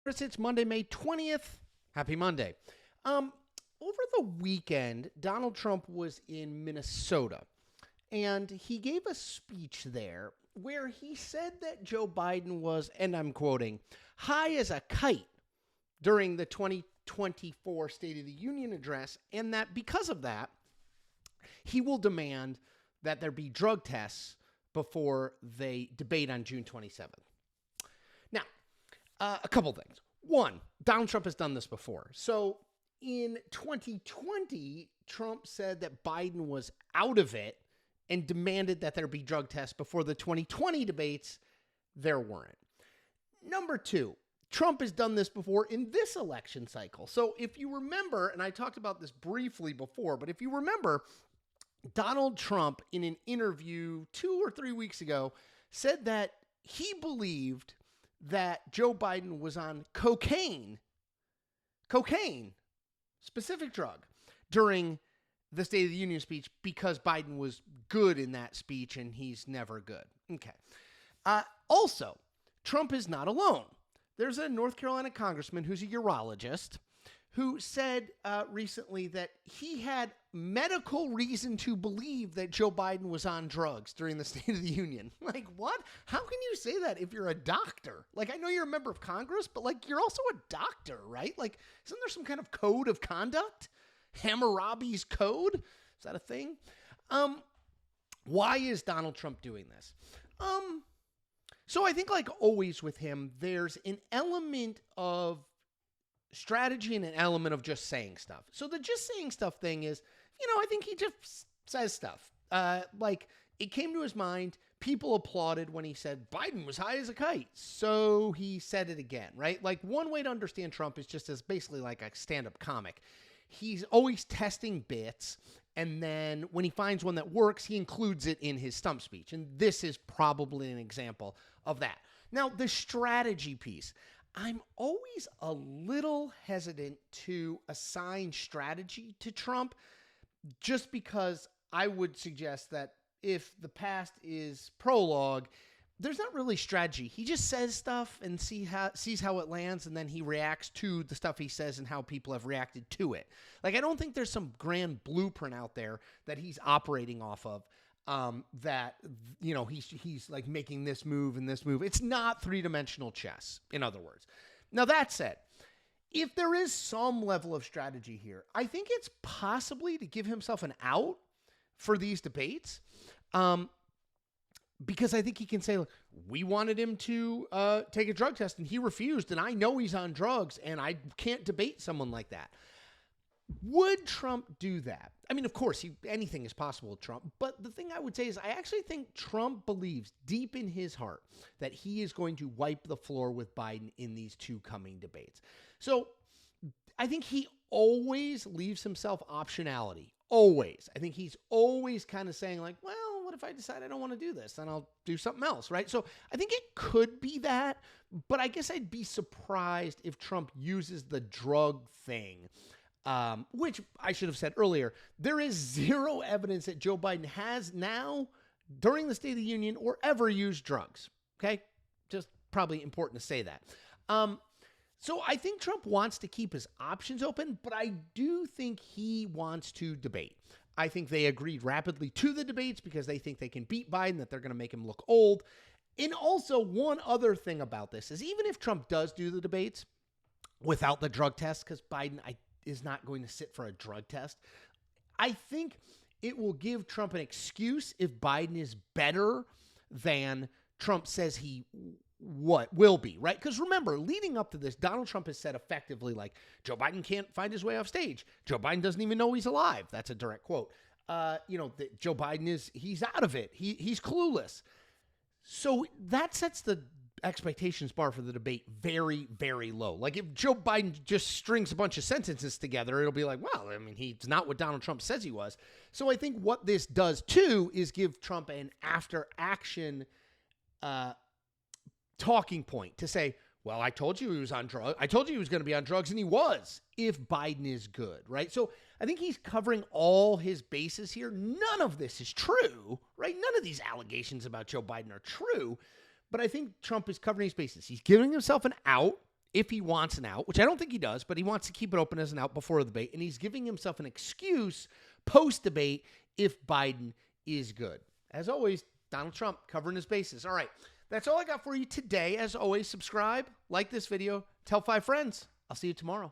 It's Monday, May 20th. Happy Monday. Over the weekend, Donald Trump was in Minnesota, and he gave a speech there where he said that Joe Biden was, and I'm quoting, high as a kite during the 2024 State of the Union address, and that because of that, he will demand that there be drug tests before they debate on June 27th. Now, a couple things. One, Donald Trump has done this before. So in 2020, Trump said that Biden was out of it and demanded that there be drug tests before the 2020 debates. There weren't. Number two, Trump has done this before in this election cycle. So if you remember, and I talked about this briefly before, but if you remember, Donald Trump in an interview 2 or 3 weeks ago said that he believed that Joe Biden was on cocaine, specific drug, during the State of the Union speech because Biden was good in that speech and he's never good. Okay. Also, Trump is not alone. There's a North Carolina congressman who's a urologist who said recently that he had medical reason to believe that Joe Biden was on drugs during the State of the Union. Like, what? How can you say that if you're a doctor? Like, I know you're a member of Congress, but, like, you're also a doctor, right? Like, isn't there some kind of code of conduct? Hammurabi's code? Is that a thing? Why is Donald Trump doing this? So I think, like always with him, there's an element of strategy and an element of just saying stuff. So the just saying stuff thing is, I think he just says stuff. Like, it came to his mind. People applauded when he said Biden was high as a kite. So he said it again, right? Like, one way to understand Trump is just as basically like a stand-up comic. He's always testing bits, and then when he finds one that works, he includes it in his stump speech. And this is probably an example of that. Now, the strategy piece. I'm always a little hesitant to assign strategy to Trump just because I would suggest that if the past is prologue, there's not really strategy. He just says stuff and sees how it lands, and then he reacts to the stuff he says and how people have reacted to it. Like, I don't think there's some grand blueprint out there that he's operating off of. That, he's like making this move and this move. It's not three-dimensional chess, in other words. Now, that said, if there is some level of strategy here, I think it's possibly to give himself an out for these debates. Because I think he can say, look, we wanted him to take a drug test and he refused, and I know he's on drugs and I can't debate someone like that. Would Trump do that? I mean, of course, anything is possible with Trump. But the thing I would say is I actually think Trump believes deep in his heart that he is going to wipe the floor with Biden in these two coming debates. So I think he always leaves himself optionality. Always. I think he's always kind of saying like, well, what if I decide I don't want to do this? Then I'll do something else, right? So I think it could be that. But I guess I'd be surprised if Trump uses the drug thing. Which I should have said earlier, there is zero evidence that Joe Biden has now during the State of the Union or ever used drugs. Okay. Just probably important to say that. So I think Trump wants to keep his options open, but I do think he wants to debate. I think they agreed rapidly to the debates because they think they can beat Biden, that they're going to make him look old. And also one other thing about this is even if Trump does do the debates without the drug test, because Biden, is not going to sit for a drug test, I think it will give Trump an excuse if Biden is better than Trump says he will be, right? Because remember, leading up to this, Donald Trump has said effectively like, Joe Biden can't find his way off stage. Joe Biden doesn't even know he's alive. That's a direct quote. Joe Biden he's out of it. He's clueless. So that sets the expectations bar for the debate very, very low. Like if Joe Biden just strings a bunch of sentences together, it'll be like, well, I mean, he's not what Donald Trump says he was. So I think what this does too is give Trump an after action talking point to say, well, I told you he was on drugs. I told you he was going to be on drugs, and he was, if Biden is good, right? So I think he's covering all his bases here. None of this is true, right? None of these allegations about Joe Biden are true. But I think Trump is covering his bases. He's giving himself an out if he wants an out, which I don't think he does, but he wants to keep it open as an out before the debate, and he's giving himself an excuse post-debate if Biden is good. As always, Donald Trump covering his bases. All right, that's all I got for you today. As always, subscribe, like this video, tell 5 friends. I'll see you tomorrow.